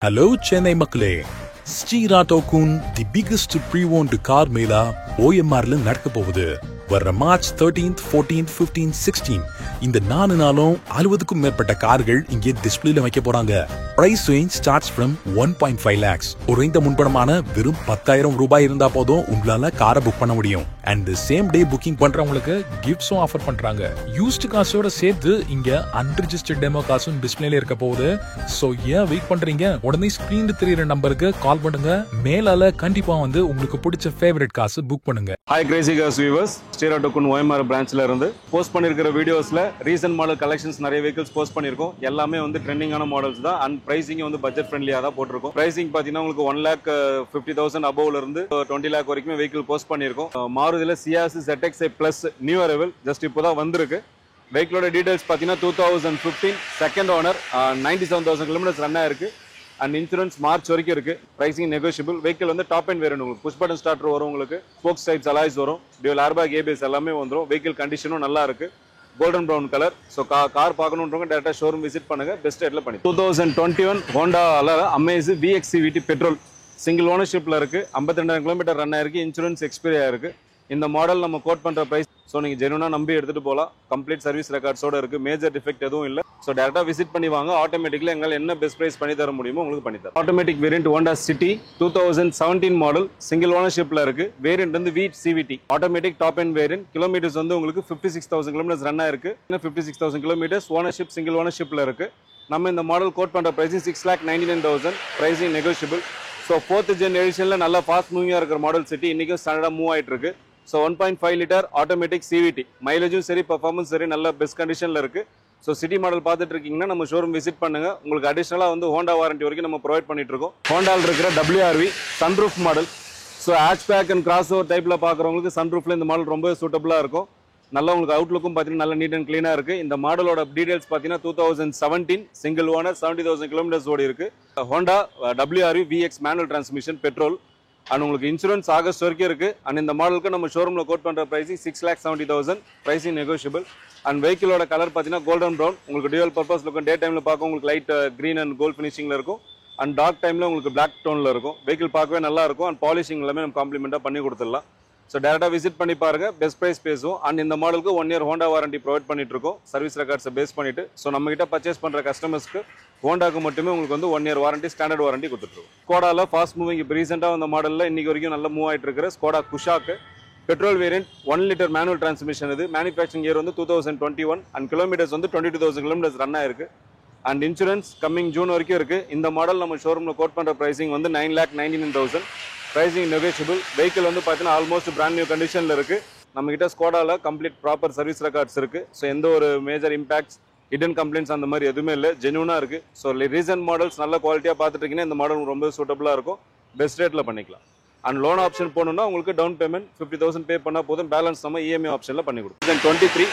Hello Chennai மக்களே, ஸ்ரீராட்டோக்குன் the biggest pre-owned car mela OMRல நடக்க போகுது. வர March 13th, 14th, 15th, 16th இந்த 4 நாளும் 60க்கும் மேற்பட்ட கார்கள் இங்கே டிஸ்ப்ளேல வைக்க போறாங்க. Price range starts from 1.5 lakhs. குறைந்த முன்பணமான வெறும் 10,000 ரூபாய் இருந்தா போதும் உங்களால காரை புக் பண்ண முடியும். அண்ட் சேம் டே புக்கிங் பண்றவங்களுக்கு கிஃப்ட்ஸும் ஆஃபர் பண்றாங்க. யூஸ்டு காசோட சேர்த்து இங்க அன்ரிஜிஸ்டர்ட் டெமோ காசும் டிஸ்ப்ளேல இருக்க போகுது. சோ ஏன் வெயிட் பண்றீங்க? உடனே ஸ்கிரீன்ல தெரியுற நம்பருக்கு கால் பண்ணுங்க. மேலால கண்டிப்பா வந்து உங்களுக்கு பிடிச்ச ஃபேவரட் காசு புக் பண்ணுங்க. ஹாய் கிரேசி கார்ஸ் வியூவர்ஸ், ஸ்ரீராட்டோக்குன் OMR பிரான்ச்ல இருந்து போஸ்ட் பண்ணிருக்கிற வீடியோஸ்ல ரீசன்ட் மாடல் கலெக்ஷன்ஸ் நிறைய வெஹிக்கிள்ஸ் போஸ்ட் பண்ணிருக்கோம். எல்லாமே வந்து ட்ரெண்டிங்கான மாடல்ஸ் தான். அண்ட் பிரைசிங் வந்து பட்ஜெட் ஃப்ரெண்ட்லியா தான் போட்டிருக்கோம். பிரைசிங் பாத்தீங்கன்னா உங்களுக்கு 1,50,000 above இருந்து 20 lakh வரைக்கும் வெஹிக்கிள் போஸ்ட் பண்ணிருக்கோம். மாருதில Ciaz ZX-i Plus new arrival just இப்போதான் வந்திருக்கு. வெஹிக்கிளோட டீடைல்ஸ் பாத்தீங்கன்னா 2015 செகண்ட் ஓனர், 97,000 கிலோமீட்டர்ஸ் ரன் ஆயிருக்கு. அண்ட் இன்சூரன்ஸ் மார்ச் வரைக்கும் இருக்கு. Pricing negotiable. வெஹிக்கிள் வந்து டாப் அண்ட் வேரியன்ட், உங்களுக்கு புஷ் பட்டன் ஸ்டார்டர் வரும், உங்களுக்கு ஸ்போக்ஸ் டைப்ஸ் அலாய்ஸ் வரும், டியூல் ஏர்பேக் ஏபிஎஸ் எல்லாமே வந்துடும். வெஹிக்கிள் கண்டிஷனும் நல்லா இருக்கு. Golden brown colour. So car பார்க்கணுன்றவங்க டேரக்டா ஷோரூம் விசிட் பண்ணுங்க. பெஸ்ட் ரேட்ல பண்ணி 2021 Honda Amaze VX CVT petrol single ஓனர்ஷிப்ல இருக்கு. 52,000 கிலோமீட்டர் ரன் ஆயிருக்கு. இன்சூரன்ஸ் எக்ஸ்பைரி ஆயிருக்கு. இந்த மாடல் நம்ம கோட் பண்ற பிரைஸ் ஸோ நீங்க ஜெனுவனா நம்பி எடுத்துட்டு போகலாம். கம்ப்ளீட் சர்வீஸ் ரெக்கார்ட்ஸோட இருக்கு. மேஜர் டிஃபெக்ட் எதுவும் இல்லை. ஸோ டேரக்டா விசிட் பண்ணி வாங்க. ஆட்டோமேட்டிக்ல எங்களால் என்ன பெஸ்ட் பிரைஸ் பண்ணி தர முடியுமோ உங்களுக்கு பண்ணி தரோம். Automatic variant Honda City 2017 model single ஓனர்ஷிப்ல இருக்கு. வேரியன்ட் வந்து VX CVT automatic top and variant. Kilometres வந்து உங்களுக்கு 56,000 கிலோமீட்டர்ஸ் ரன் ஆயிருக்கு. 56,000 கிலோமீட்டர்ஸ் ஓனர்ஷிப் சிங்கிள் ஓனர்ஷிப்ல இருக்கு. நம்ம இந்த மாடல் கோட் பண்ற pricing 6,99,000. Pricing negotiable. So 4th gen எடிஷன்ல நல்லா ஃபாஸ்ட் மூவிங்கா இருக்கிற மாடல் சிட்டி இன்னைக்கும் ஸ்டாண்டர்டா மூவ் ஆயிட்டு இருக்கு. ஸோ 1.5 லிட்டர் ஆட்டோமேட்டிக் CVT மைலேஜும் சரி பர்ஃபார்மன்ஸ் சரி நல்ல பெஸ்ட் கண்டிஷன்ல இருக்கு. ஸோ சிட்டி மாடல் பார்த்துட்டு இருக்கீங்கன்னா நம்ம ஷோரூம் விசிட் பண்ணுங்க. உங்களுக்கு அடிஷனலா வந்து ஹோண்டா வாரண்டி வரைக்கும் நம்ம ப்ரொவைட் பண்ணிட்டு இருக்கோம். ஹோண்டாவில் இருக்கிற WRV sunroof model. So hatchback and cross over டைப்ல பாக்குறவங்களுக்கு சன்ரூஃப்ல இந்த மாடல் ரொம்ப சூட்டபிளா இருக்கும். நல்லா உங்களுக்கு அவுட்லுக்கும் பார்த்தீங்கன்னா நல்ல நீட் அண்ட் கிளீனா இருக்கு. இந்த மாடலோட டீடைல்ஸ் பார்த்தீங்கன்னா 2017 சிங்கிள் ஓனர் 70,000 கிலோமீட்டர்ஸ் ஓடி இருக்கு. Honda WRV VX manual transmission petrol. And உங்களுக்கு இன்சூரன்ஸ் ஆகஸ்ட் வரைக்கும் இருக்கு. அண்ட் இந்த மாடலுக்கு நம்ம ஷோரூம்ல கோட் பண்ற பிரைசிங் 6,70,000. Pricing negotiable. அண்ட் வெஹிக்கிளோட கலர் பார்த்தீங்கன்னா கோல்டன் ப்ரௌன். உங்களுக்கு டியூவல் பர்பஸ் இருக்கும். டே டைம்ல பார்க்க உங்களுக்கு லைட் கிரீன் அண்ட் கோல்ட் ஃபினிஷிங்ல இருக்கும். அண்ட் டார்க் டைம்ல உங்களுக்கு பிளாக் டோன்ல இருக்கும். வெஹிக்கிள் பார்க்கவே நல்லா இருக்கும். அண்ட் பாலிஷிங் எல்லாமே நம்ம காம்ப்ளிமெண்டா பண்ணி கொடுத்துடலாம். ஸோ டேரக்டா விசிட் பண்ணி பாருங்க. பெஸ்ட் பிரைஸ் பேசுவோம். அண்ட் இந்த மாடலுக்கு 1 year ஹோண்டா வாரண்டி ப்ரொவைட் பண்ணிட்டு இருக்கோம். சர்வீஸ் ரெக்கார்ட்ஸை பேஸ் பண்ணிட்டு. ஸோ நம்ம கிட்ட பர்ச்சேஸ் பண்ற கஸ்டமர்ஸ்க்கு ஹோண்டாக்கு மட்டுமே உங்களுக்கு வந்து 1 year வாரண்டி ஸ்டாண்டர்ட் வாரண்டி கொடுத்துருக்கோம். ஸ்கோடால ஃபாஸ்ட் மூவிங் இப்போ ரீசெண்டாக வந்த மாடலில் இன்னைக்கு வரைக்கும் நல்லா மூவ் ஆயிட்டு இருக்கிற Skoda Kushaq petrol variant 1 liter manual transmission. இது மேனுஃபேக்சரிங் இயர் வந்து 2021 அண்ட் கிலோமீட்டர்ஸ் வந்து 22,000 கிலோமீட்டர்ஸ் ரன் ஆயிருக்கு. அண்ட் இன்சூரன்ஸ் கம்மிங் ஜூன் வரைக்கும் இருக்கு. இந்த மாடல் நம்ம ஷோரூம்ல கோட் பண்ற பிரைசிங் வந்து 9,99,000. Pricing negotiable. வெஹிக்கிள் வந்து பார்த்தீங்கன்னா ஆல்மோஸ்ட் பிராண்ட் நியூ கண்டிஷன்ல இருக்கு. நம்ம கிட்ட ஸ்கோடால கம்ப்ளீட் ப்ராப்பர் சர்வீஸ் ரெக்கார்ட்ஸ் இருக்கு. ஸோ எந்த ஒரு மேஜர் இம்பாக்ட்ஸ் ஹிடன் கம்ப்ளைண்ட்ஸ் அந்த மாதிரி எதுவுமே இல்லை. ஜெனுவனா இருக்கு. ஸோ ரீசன்ட் மாடல்ஸ் நல்ல குவாலிட்டியா பார்த்துட்டு இருக்கீங்கன்னா இந்த மாடல் ரொம்ப சூட்டபிளா இருக்கும். பெஸ்ட் ரேட்ல பண்ணிக்கலாம். அண்ட் லோன் ஆப்ஷன் போகணும்னா உங்களுக்கு டவுன் பேமெண்ட் 50,000 பே பண்ணா போதும். பேலன்ஸ் நம்ம EMI ஆப்ஷன்ல பண்ணி கொடுக்கும். 2023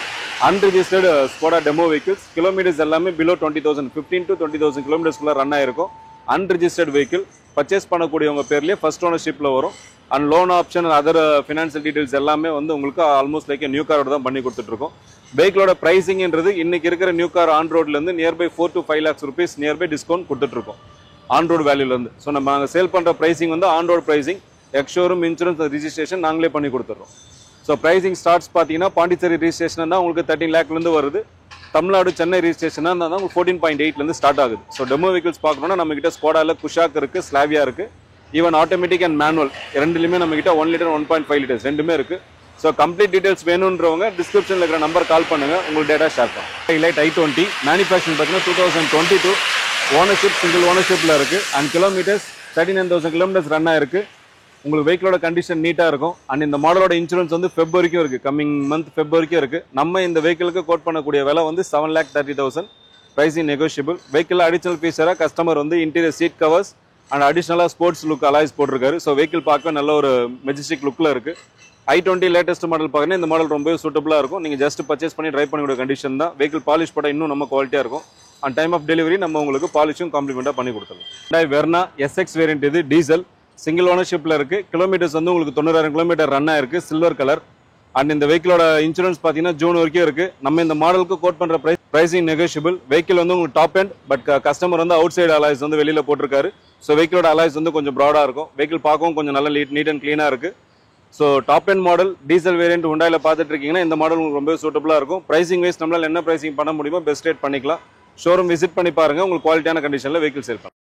unregistered Skoda demo vehicles. Kilometres எல்லாமே பிலோ 20,000 15 to 20,000 கிலோமீட்டர்ஸ்க்குள்ள ரன் ஆயிருக்கும். அன்ரிஜிஸ்டர்ட் வெஹிக்கிள் பர்ச்சேஸ் பண்ணக்கூடியவங்க பேர்லயே ஃபர்ஸ்ட் ஓனர்ஷிப்ல வரும். And loan option other financial details எல்லாமே வந்து உங்களுக்கு ஆல்மோஸ்ட் லைக் நியூ காரோட தான் பண்ணி கொடுத்துட்டு இருக்கோம். வெஹிக்கிளோட பிரைசிங்ன்றது இன்னைக்கு இருக்கிற நியூ கார் ஆன் ரோட்ல இருந்து nearby 4 to 5 lakhs rupees nearby discount கொடுத்துட்டு இருக்கோம் ஆன் ரோடு வேல்யூல இருந்து. ஸோ நம்ம நாங்கள் சேல் பண்ற பிரைசிங் வந்து on road pricing. Ex-showroom insurance registration நாங்களே பண்ணி கொடுத்துறோம். ஸோ பிரைசிங் ஸ்டார்ட்ஸ் பார்த்தீங்கன்னா பாண்டிச்சேரி ரிஜிஸ்ட்ரேஷன் தான் உங்களுக்கு 13 lakh இருந்து வருது. தமிழ்நாடு சென்னை ரிஜிஸ்ட்ரேஷனா இருந்தால் தான் உங்களுக்கு 14.8 இருந்து ஸ்டார்ட் ஆகுது. ஸோ டெமோ வெஹிக்கிள்ஸ் பார்க்கணும்னா நம்ம கிட்ட ஸ்கோடால குஷாக் இருக்கு, ஸ்லாவியா இருக்கு. ஈவன் ஆட்டோமேட்டிக் அண்ட் மேனுவல் ரெண்டுலையுமே நம்ம கிட்ட 1 liter 1.5 liters ரெண்டுமே இருக்கு. ஸோ கம்ப்ளீட் டீடைல்ஸ் வேணுன்றவங்க டிஸ்கிரிப்ஷன்ல இருக்கிற நம்பர் கால் பண்ணுங்க. உங்களுக்கு டேட்டா ஷேர் பண்ணுங்க. ஹைலைட் i20 மேனுஃபேக்சரிங் பார்த்தீங்கன்னா 2022 ஓனர்ஷிப் சிங்கிள் ஓனர்ஷிப்ல இருக்கு. அண்ட் கிலோமீட்டர்ஸ் 39,000 கிலோமீட்டர்ஸ் ரன் ஆயிருக்கு. உங்களுக்கு வெஹிக்கிளோட கண்டிஷன் நீட்டா இருக்கும். அண்ட் இந்த மாடலோட இன்சூரன்ஸ் வந்து Feb வரைக்கும் இருக்கு. கம்மிங் மந்த் Feb வரைக்கும் இருக்கு. நம்ம இந்த வெஹிக்கிளுக்கு கோட் பண்ணக்கூடிய விலை வந்து 7,30,000. Pricing negotiable. வெஹிக்கிள் அடிஷனல் ஃபீச்சரா கஸ்டமர் வந்து இன்டீரியர் சீட் கவர்ஸ் அண்ட் அடிஷனலா ஸ்போர்ட்ஸ் லுக் அலாய்ஸ் போட்டிருக்காரு. ஸோ வெஹிக்கிள் பார்க்க நல்ல ஒரு மெஜஸ்டிக் லுக்ல இருக்கு. i20 லேட்டஸ்ட் மாடல் பார்த்தீங்கன்னா இந்த மாடல் ரொம்பவே சூட்டபிளா இருக்கும். நீங்க ஜஸ்ட் பர்ச்சேஸ் பண்ணி டிரைவ் பண்ணக்கூடிய கண்டிஷன் தான். வெஹிக்கிள் பாலிஷ் போட இன்னும் நம்ம குவாலிட்டியா இருக்கும். அண்ட் டைம் ஆஃப் டெலிவரி நம்ம உங்களுக்கு பாலிஷும் காம்ப்ளிமெண்டா பண்ணி கொடுத்துருவோம். Verna SX variant. இது டீசல் சிங்கிள் ஓனர்ஷிப்ல இருக்கு. கிலோமீட்டர்ஸ் வந்து உங்களுக்கு 90,000 கிலோமீட்டர் ரன் ஆயிருக்கு. Silver colour. அண்ட் இந்த வெஹிக்கிளோட இன்சூரன்ஸ் பார்த்தீங்கன்னா ஜூன் வரைக்கும் இருக்கு. நம்ம இந்த மாடலுக்கு கோட் பண்ற பிரைசிங் நெகோஷியபிள். வெஹிக்கிள் வந்து உங்களுக்கு டாப் எண்ட், பட் கஸ்டமர் வந்து அவுட் சைடு அலாய்ஸ் வந்து வெளியில போட்டிருக்காரு. ஸோ வெஹிக்கிளோட அலாய்ஸ் வந்து கொஞ்சம் ப்ராடா இருக்கும். வெஹிக்கிள் பார்க்கவும் கொஞ்சம் நல்ல நீட் அண்ட் கிளீனா இருக்கு. So top end model diesel variant ஹுண்டாயில பார்த்துட்டு இருக்கீங்கன்னா இந்த மாடல் உங்களுக்கு ரொம்ப சூட்டபிளா இருக்கும். பிரைசிங் வைஸ் நம்மளால என்ன பிரைசிங் பண்ண முடியுமோ பெஸ்ட் ரேட் பண்ணிக்கலாம். ஷோரூம் விசிட் பண்ணி பாருங்க, உங்களுக்கு குவாலிட்டியான கண்டிஷன்ல வெஹிக்கிள் சேல் பண்ணலாம்.